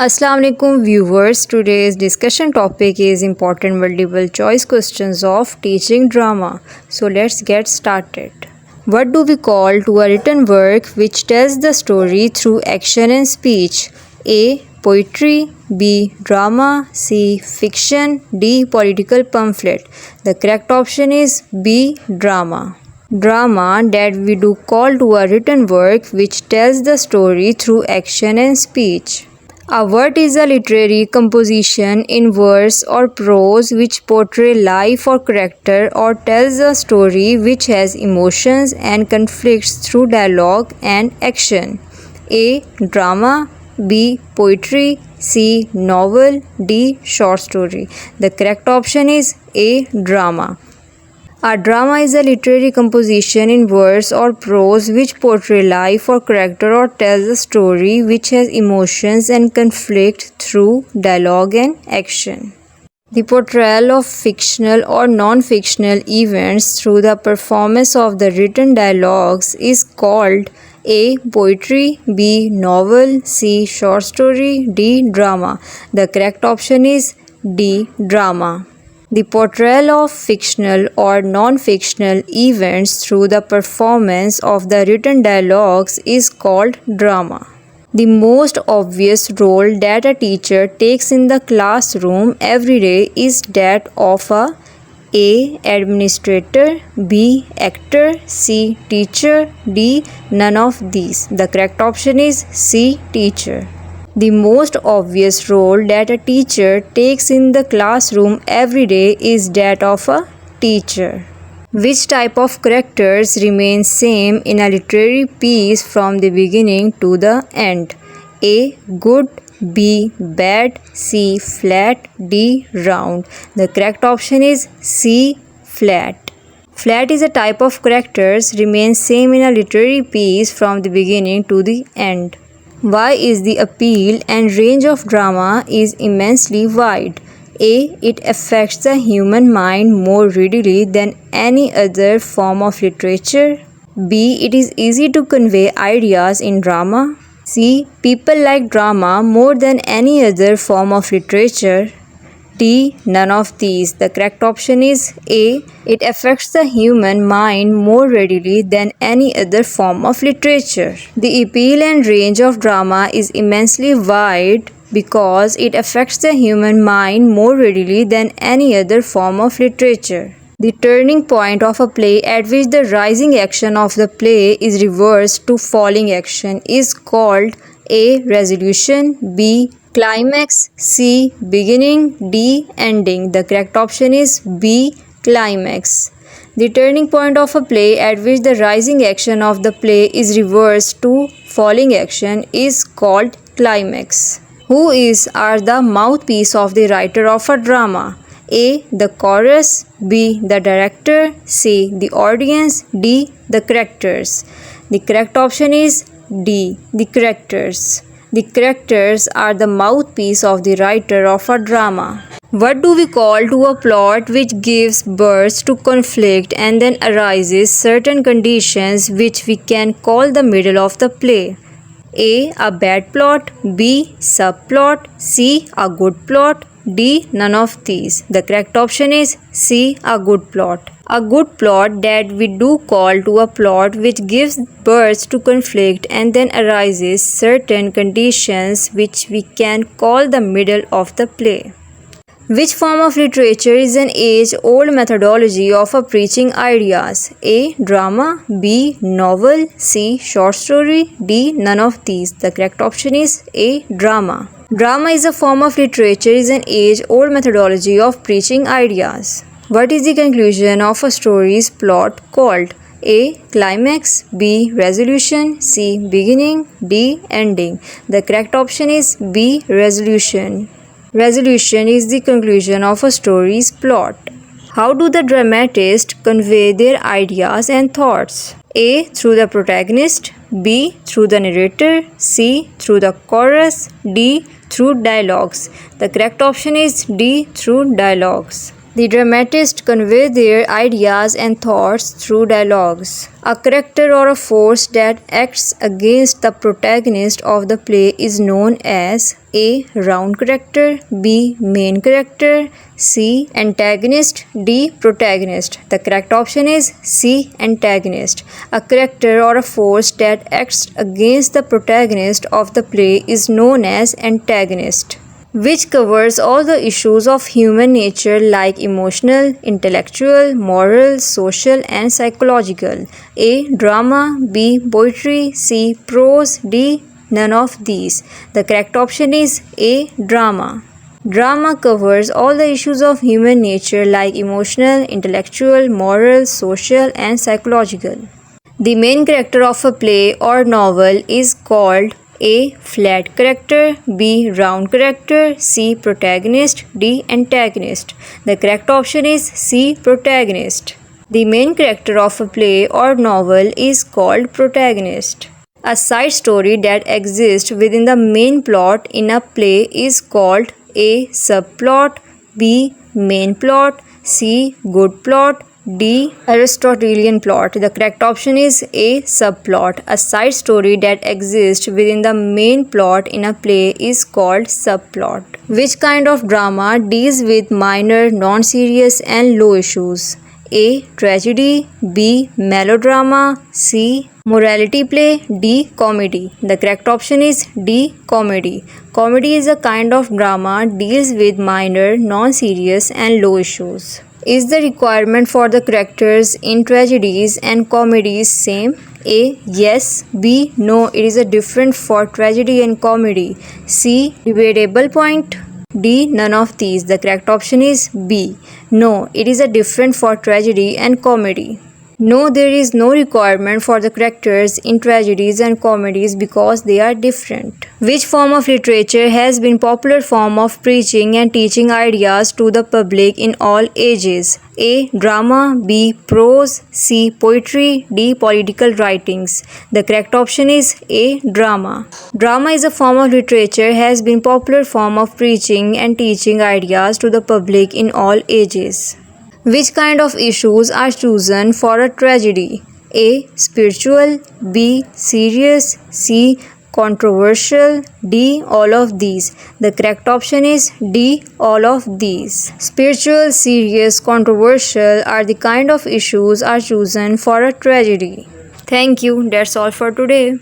Assalamu alaikum viewers. Today's discussion topic is important multiple choice questions of teaching drama. So let's get started. What do we call to a written work which tells the story through action and speech? A. Poetry, B. Drama, C. Fiction, D. Political pamphlet. The correct option is B. Drama. Drama that we do call to a written work which tells the story through action and speech. A word is a literary composition in verse or prose which portray life or character or tells a story which has emotions and conflicts through dialogue and action. A. Drama, B. Poetry, C. Novel, D. Short story. The correct option is A. Drama. A drama is a literary composition in verse or prose which portray life or character or tells a story which has emotions and conflict through dialogue and action. The portrayal of fictional or non-fictional events through the performance of the written dialogues is called A. Poetry, B. Novel, C. Short story, D. Drama. The correct option is D. Drama. The portrayal of fictional or non-fictional events through the performance of the written dialogues is called drama. The most obvious role that a teacher takes in the classroom every day is that of a administrator, B. actor, C. teacher, D. none of these. The correct option is C. teacher. The most obvious role that a teacher takes in the classroom every day is that of a teacher. Which type of characters remain same in a literary piece from the beginning to the end? A. Good, B. Bad, C. Flat, D. Round. The correct option is C. Flat. Flat is a type of characters remain same in a literary piece from the beginning to the end. Why is the appeal and range of drama is immensely wide? A. It affects the human mind more readily than any other form of literature. B. It is easy to convey ideas in drama. C. People like drama more than any other form of literature. D. None of these. The correct option is A. It affects the human mind more readily than any other form of literature. The appeal and range of drama is immensely wide because it affects the human mind more readily than any other form of literature. The turning point of a play at which the rising action of the play is reversed to falling action is called A. Resolution, B. Climax, C. Beginning, D. Ending. The correct option is B. Climax. The turning point of a play at which the rising action of the play is reversed to falling action is called climax. Who are the mouthpiece of the writer of a drama? A. The chorus, B. The director, C. The audience, D. The characters. The correct option is D. The characters. The characters are the mouthpiece of the writer of a drama. What do we call to a plot which gives birth to conflict and then arises certain conditions which we can call the middle of the play? A. A bad plot, B. Subplot, C. A good plot, D. None of these. The correct option is C. A good plot. A good plot that we do call to a plot which gives birth to conflict and then arises certain conditions which we can call the middle of the play. Which form of literature is an age-old methodology of preaching ideas? A. Drama, B. Novel, C. Short story, D. None of these. The correct option is A. Drama. Drama is a form of literature is an age-old methodology of preaching ideas. What is the conclusion of a story's plot called? A. Climax, B. Resolution, C. Beginning, D. Ending. The correct option is B. Resolution. Resolution is the conclusion of a story's plot. How do the dramatists convey their ideas and thoughts? A. Through the protagonist, B. Through the narrator, C. Through the chorus, D. Through dialogues. The correct option is D. Through dialogues. The dramatists convey their ideas and thoughts through dialogues. A character or a force that acts against the protagonist of the play is known as A. Round character, B. Main character, C. Antagonist, D. Protagonist. The correct option is C. Antagonist. A character or a force that acts against the protagonist of the play is known as antagonist, which covers all the issues of human nature like emotional, intellectual, moral, social, and psychological. A. Drama, B. Poetry, C. Prose, D. None of these. The correct option is A. Drama. Drama covers all the issues of human nature like emotional, intellectual, moral, social, and psychological. The main character of a play or novel is called A. Flat character, B. Round character, C. Protagonist, D. Antagonist. The correct option is C. Protagonist. The main character of a play or novel is called protagonist. A side story that exists within the main plot in a play is called A. Subplot, B. Main plot, C. Good plot, D. Aristotelian plot. The correct option is A. Subplot. A side story that exists within the main plot in a play is called subplot. Which kind of drama deals with minor, non-serious and low issues? A. Tragedy, B. Melodrama, C. Morality play, D. Comedy. The correct option is D. Comedy. Comedy is a kind of drama deals with minor, non-serious and low issues. Is the requirement for the characters in tragedies and comedies same? A. Yes. B. No, it is a different for tragedy and comedy. C. Debatable point. D. None of these. The correct option is B. No, it is a different for tragedy and comedy. No, there is no requirement for the characters in tragedies and comedies because they are different. Which form of literature has been popular form of preaching and teaching ideas to the public in all ages? A. Drama, B. Prose, C. Poetry, D. Political writings. The correct option is A. Drama. Drama is a form of literature has been popular form of preaching and teaching ideas to the public in all ages. Which kind of issues are chosen for a tragedy? A. Spiritual, B. Serious, C. Controversial, D. All of these. The correct option is D. All of these. Spiritual, serious, controversial are the kind of issues are chosen for a tragedy. Thank you. That's all for today.